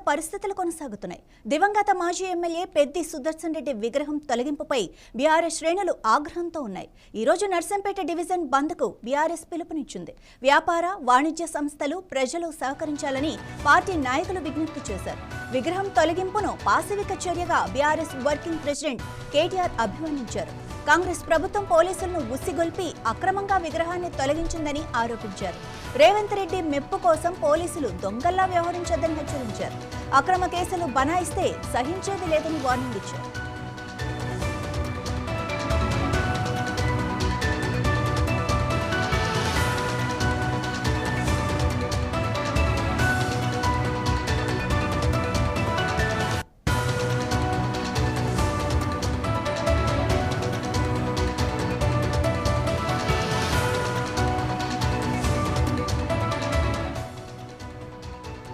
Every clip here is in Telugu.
పరిస్థితులు కొనసాగుతున్నాయి. దివంగత మాజీ ఎమ్మెల్యే పెద్ది సుదర్శన్ రెడ్డి విగ్రహం తొలగింపుపై బీఆర్ఎస్ శ్రేణులు ఆగ్రహంతో ఉన్నాయి. ఈ రోజు నర్సంపేట డివిజన్ బంద్కు బీఆర్ఎస్ పిలుపునిచ్చింది. వ్యాపార వాణిజ్య సంస్థలు ప్రజలు సహకరించాలని పార్టీ నాయకులు విజ్ఞప్తి చేశారు. విగ్రహం తొలగింపును పాశవిక చర్యగా బీఆర్ఎస్ వర్కింగ్ ప్రెసిడెంట్ కేటీఆర్ అభివర్ణించారు. కాంగ్రెస్ ప్రభుత్వం పోలీసులను ఉసిగొల్పి అక్రమంగా విగ్రహాన్ని తొలగించిందని ఆరోపించారు. రేవంత్ రెడ్డి మెప్పు కోసం పోలీసులు దొంగల్లా వ్యవహరించొద్దని హెచ్చరించారు. అక్రమ కేసులు బనాయిస్తే సహించేది లేదని వార్నింగ్ ఇచ్చారు.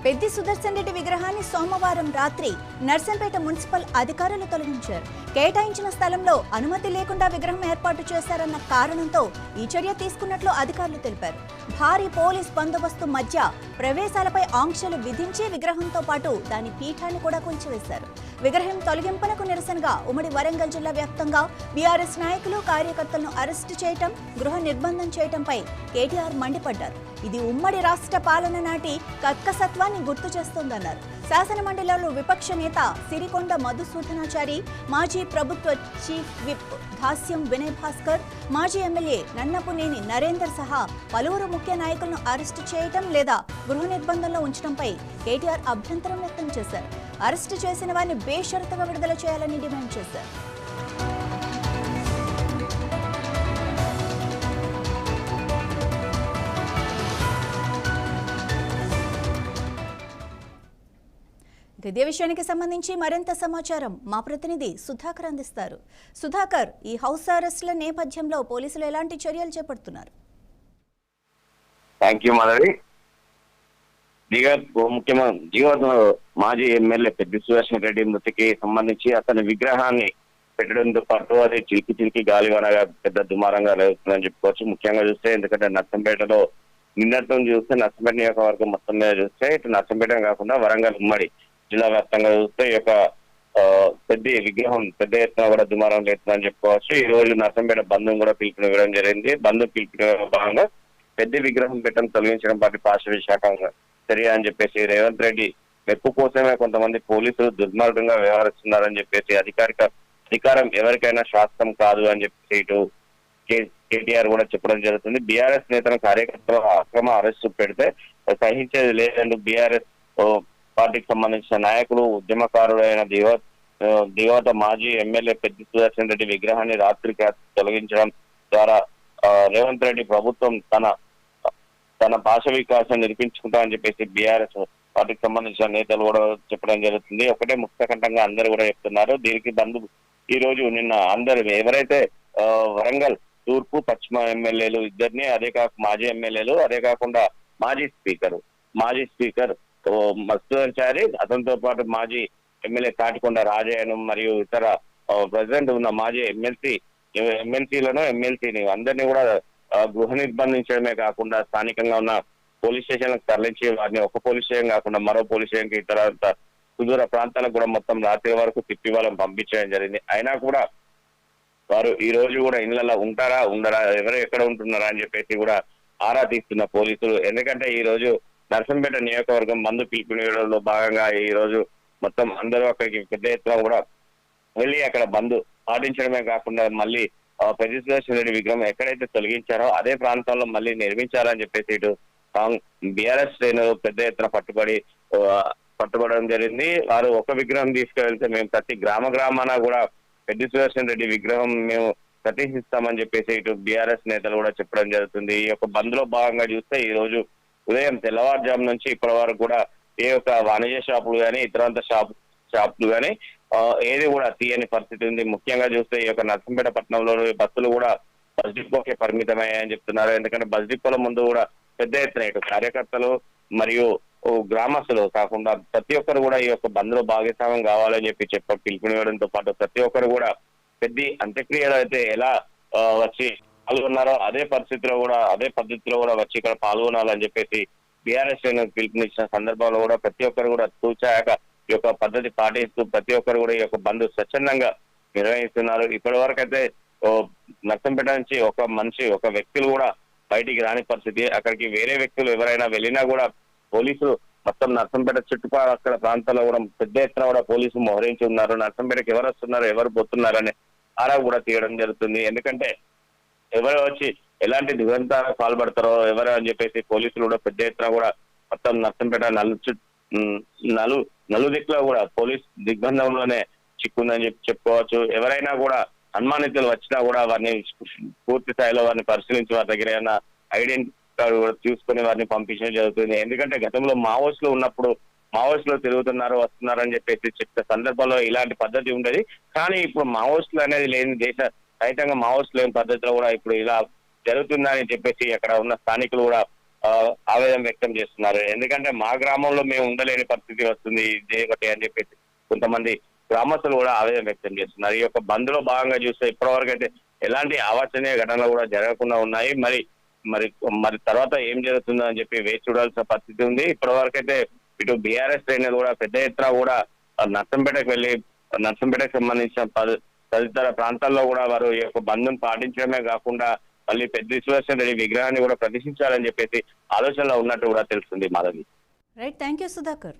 పెద్ది సుదర్శన్ రెడ్డి విగ్రహాన్ని సోమవారం రాత్రి నర్సంపేట మున్సిపల్ అధికారులు తొలగించారు. కేటాయించిన స్థలంలో అనుమతి లేకుండా విగ్రహం ఏర్పాటు చేశారన్న కారణంతో ఈ చర్య తీసుకున్నట్లు అధికారులు తెలిపారు. భారీ పోలీస్ బందోబస్తు మధ్య ప్రవేశాలపై ఆంక్షలు విధించి విగ్రహంతో పాటు దాని పీఠాన్ని కూడా కూల్చివేశారు. విగ్రహం తొలగింపునకు నిరసనగా ఉమ్మడి వరంగల్ జిల్లా వ్యాప్తంగా బీఆర్ఎస్ నాయకులు కార్యకర్తలను అరెస్టు చేయటం, గృహ నిర్బంధం చేయటంపై కేటీఆర్ మండిపడ్డారు. ఇది ఉమ్మడి రాష్ట్ర పాలన నాటి కక్కసత్వాన్ని గుర్తు చేస్తోందన్నారు. శాసనమండలిలో విపక్ష నేత సిరికొండ మధుసూదనాచారి, మాజీ ప్రభుత్వ చీఫ్ విప్ దాస్యం వినయ్ భాస్కర్, మాజీ ఎమ్మెల్యే నన్నపునేని నరేందర్ సహా పలువురు ముఖ్య నాయకులను అరెస్టు చేయటం లేదా గృహ నిర్బంధంలో ఉంచడంపై కేటీఆర్ అభ్యంతరం వ్యక్తం చేశారు. అరెస్టు చేసిన వారిని బేషరతుగా విడుదల చేయాలని డిమాండ్ చేశారు. ఇదే విషయానికి సంబంధించి మరింత సమాచారం మా ప్రతినిధి సుధాకర్ అందిస్తారు. సుధాకర్, ఈ హౌస్ అరెస్టుల నేపథ్యంలో పోలీసులు ఎలాంటి చర్యలు చేపడుతున్నారు? Thank you Madhavi. ముఖ్యమంత్రి మాజీ ఎమ్మెల్యే పెద్ది సుదర్శన్ రెడ్డి మృతికి సంబంధించి అతని విగ్రహాన్ని పెట్టడంతో పాటు అది చిలికి గాలివానగా పెద్ద దుమారంగా లేస్తుందని చెప్పుకోవచ్చు. ముఖ్యంగా చూస్తే ఎందుకంటే నర్సంపేటలో నిన్నతో చూస్తే నర్సంపేట నియోజకవర్గం మొత్తం మీద చూస్తే ఇటు నర్సంపేట కాకుండా వరంగల్ ఉమ్మడి జిల్లా వ్యాప్తంగా చూస్తే ఈ యొక్క పెద్ద విగ్రహం పెద్ద ఎత్తున కూడా దుమారం లేస్తుందని చెప్పుకోవచ్చు. ఈ రోజు నర్సంపేట బంధును కూడా పిలుపునివ్వడం జరిగింది. బంధు పిలుపుని భాగంగా పెద్ద విగ్రహం పెట్టడం తొలగించడం పార్టీ పార్శ్వ శాఖ చర్య అని చెప్పేసి రేవంత్ రెడ్డి మెప్పు కోసమే కొంతమంది పోలీసులు దుర్మార్గంగా వ్యవహరిస్తున్నారని చెప్పేసి అధికారం ఎవరికైనా శాస్త్రం కాదు అని చెప్పేసి ఇటు కేటీఆర్ కూడా చెప్పడం జరుగుతుంది. బీఆర్ఎస్ నేతల కార్యకర్తలు అక్రమ అరెస్టు పెడితే సహించేది లేదంటూ బీఆర్ఎస్ పార్టీకి సంబంధించిన నాయకులు ఉద్యమకారుడైన దివంగత మాజీ ఎమ్మెల్యే పెద్ది సుదర్శన్ రెడ్డి విగ్రహాన్ని రాత్రికి తొలగించడం ద్వారా రేవంత్ రెడ్డి ప్రభుత్వం తన భాష వికాసం నిరూపించుకుంటామని చెప్పేసి బీఆర్ఎస్ పార్టీకి సంబంధించిన నేతలు కూడా చెప్పడం జరుగుతుంది. ఒకటే ముక్తకంఠంగా అందరూ కూడా చెప్తున్నారు. దీనికి బంధు ఈ రోజు నిన్న అందరు ఎవరైతే వరంగల్ తూర్పు పశ్చిమ ఎమ్మెల్యేలు ఇద్దరిని, అదే కాక మాజీ ఎమ్మెల్యేలు, అదే కాకుండా మాజీ స్పీకర్ మధుసూదనాచారి, అతనితో పాటు మాజీ ఎమ్మెల్యే తాటికొండ రాజయ్యను మరియు ఇతర ప్రెసిడెంట్ ఉన్న మాజీ ఎమ్మెల్సీని అందరినీ కూడా గృహ నిర్బంధించడమే కాకుండా స్థానికంగా ఉన్న పోలీస్ స్టేషన్లకు తరలించి వారిని ఒక పోలీస్ స్టేషన్ కాకుండా మరో పోలీస్ స్టేషన్కి ఇతర సుదూర ప్రాంతాలకు కూడా మొత్తం రాత్రి వరకు తిప్పి వాళ్ళని పంపించడం జరిగింది. అయినా కూడా వారు ఈ రోజు కూడా ఇళ్లలో ఉండరా ఎవరు ఎక్కడ ఉంటున్నారా అని చెప్పేసి కూడా ఆరా తీస్తున్న పోలీసులు. ఎందుకంటే ఈ రోజు నర్సంపేట నియోజకవర్గం బంధు పిలుపునివ్వడంలో భాగంగా ఈ రోజు మొత్తం అందరూ అక్కడికి పెద్ద ఎత్తున కూడా వెళ్ళి అక్కడ బంధు పాటించడమే కాకుండా మళ్ళీ పెద్ది సుదర్శన్ రెడ్డి విగ్రహం ఎక్కడైతే తొలగించారో అదే ప్రాంతంలో మళ్ళీ నిర్మించాలని చెప్పేసి ఇటు బీఆర్ఎస్ శ్రేణులు పెద్ద ఎత్తున పట్టుబడడం జరిగింది. వారు ఒక విగ్రహం తీసుకువెళ్తే మేము ప్రతి గ్రామాన కూడా పెద్ది సుదర్శన్ రెడ్డి విగ్రహం మేము ప్రతిష్ఠిస్తామని చెప్పేసి ఇటు బీఆర్ఎస్ నేతలు కూడా చెప్పడం జరుగుతుంది. ఈ యొక్క బంద్లో భాగంగా చూస్తే ఈ రోజు ఉదయం తెల్లవారుజాము నుంచి ఇప్పటి వరకు కూడా ఏ యొక్క వాణిజ్య షాపులు కానీ ఇతరంత షాపులు కానీ ఏది కూడా తీయని పరిస్థితి ఉంది. ముఖ్యంగా చూస్తే ఈ యొక్క నర్సంపేట పట్టణంలో బస్సులు కూడా బస్ డిపోకే పరిమితమయ్యాయని చెప్తున్నారు. ఎందుకంటే బస్ డిపోల ముందు కూడా పెద్ద ఎత్తున ఇటు కార్యకర్తలు మరియు గ్రామస్తులు కాకుండా ప్రతి ఒక్కరు కూడా ఈ యొక్క బంద్లో భాగస్వామ్యం కావాలని చెప్పి పిలుపునివ్వడంతో పాటు ప్రతి ఒక్కరు కూడా పెద్ద అంత్యక్రియలు అయితే ఎలా వచ్చి పాల్గొన్నారో అదే పద్ధతిలో కూడా వచ్చి ఇక్కడ పాల్గొనాలని చెప్పేసి బీఆర్ఎస్ పిలుపునిచ్చిన సందర్భంలో కూడా ప్రతి ఒక్కరు కూడా తూచాక ఈ యొక్క పద్ధతి పాటిస్తూ ప్రతి ఒక్కరు కూడా ఈ యొక్క బంద్ స్వచ్ఛందంగా నిర్వహిస్తున్నారు. ఇప్పటి వరకు అయితే నర్సంపేట నుంచి ఒక వ్యక్తులు కూడా బయటికి రాని పరిస్థితి. అక్కడికి వేరే వ్యక్తులు ఎవరైనా వెళ్ళినా కూడా పోలీసులు మొత్తం నర్సంపేట చుట్టుపక్కల ప్రాంతాల్లో కూడా పెద్ద ఎత్తున కూడా పోలీసులు మోహరించి ఉన్నారు. నర్సంపేటకి ఎవరు వస్తున్నారు, ఎవరు పోతున్నారు అనే ఆరా కూడా తీయడం జరుగుతుంది. ఎందుకంటే ఎవరు వచ్చి ఎలాంటి దురంతాలకు పాల్పడతారో ఎవరు అని చెప్పేసి పోలీసులు కూడా పెద్ద ఎత్తున కూడా మొత్తం నర్సంపేట నలుదిక్కులో కూడా పోలీస్ దిగ్బంధంలోనే చిక్కుందని చెప్పుకోవచ్చు. ఎవరైనా కూడా అనుమానితులు వచ్చినా కూడా వారిని పూర్తి స్థాయిలో వారిని పరిశీలించి వారి దగ్గర ఏమైనా ఐడెంటిటీ కార్డు కూడా చూసుకుని వారిని పంపించడం జరుగుతుంది. ఎందుకంటే గతంలో మావోయిస్టులు ఉన్నప్పుడు మావోయిస్టులు తిరుగుతున్నారు వస్తున్నారు అని చెప్పేసి చెప్పిన సందర్భంలో ఇలాంటి పద్ధతి ఉండేది. కానీ ఇప్పుడు మావోయిస్టులు అనేది లేని దేశ సహితంగా మావోయిస్టులు లేని పద్ధతిలో కూడా ఇప్పుడు ఇలా జరుగుతుందని చెప్పేసి అక్కడ ఉన్న స్థానికులు కూడా ఆవేదన వ్యక్తం చేస్తున్నారు. ఎందుకంటే మా గ్రామంలో మేము ఉండలేని పరిస్థితి వస్తుంది ఇదేమిటి అని చెప్పేసి కొంతమంది గ్రామస్తులు కూడా ఆవేదన వ్యక్తం చేస్తున్నారు. ఈ యొక్క బంద్ లో భాగంగా చూస్తే ఇప్పటివరకు అయితే ఎలాంటి అవాంఛనీయ ఘటనలు కూడా జరగకుండా ఉన్నాయి. మరి తర్వాత ఏం జరుగుతుందో అని చెప్పి వేచి చూడాల్సిన పరిస్థితి ఉంది. ఇప్పటివరకు అయితే ఇటు బీఆర్ఎస్ శ్రేణులు కూడా పెద్ద ఎత్తున కూడా నర్సంపేటకు వెళ్ళి నర్సంపేటకు సంబంధించిన తదితర ప్రాంతాల్లో కూడా వారు ఈ యొక్క బంద్ను పాటించడమే కాకుండా మళ్ళీ పెద్ద సుదర్శన్ రెడ్డి విగ్రహాన్ని కూడా ప్రదర్శించాలని చెప్పేసి ఆలోచనలో ఉన్నట్టు కూడా తెలుస్తుంది. Madhavi. Right, thank you Sudhakar.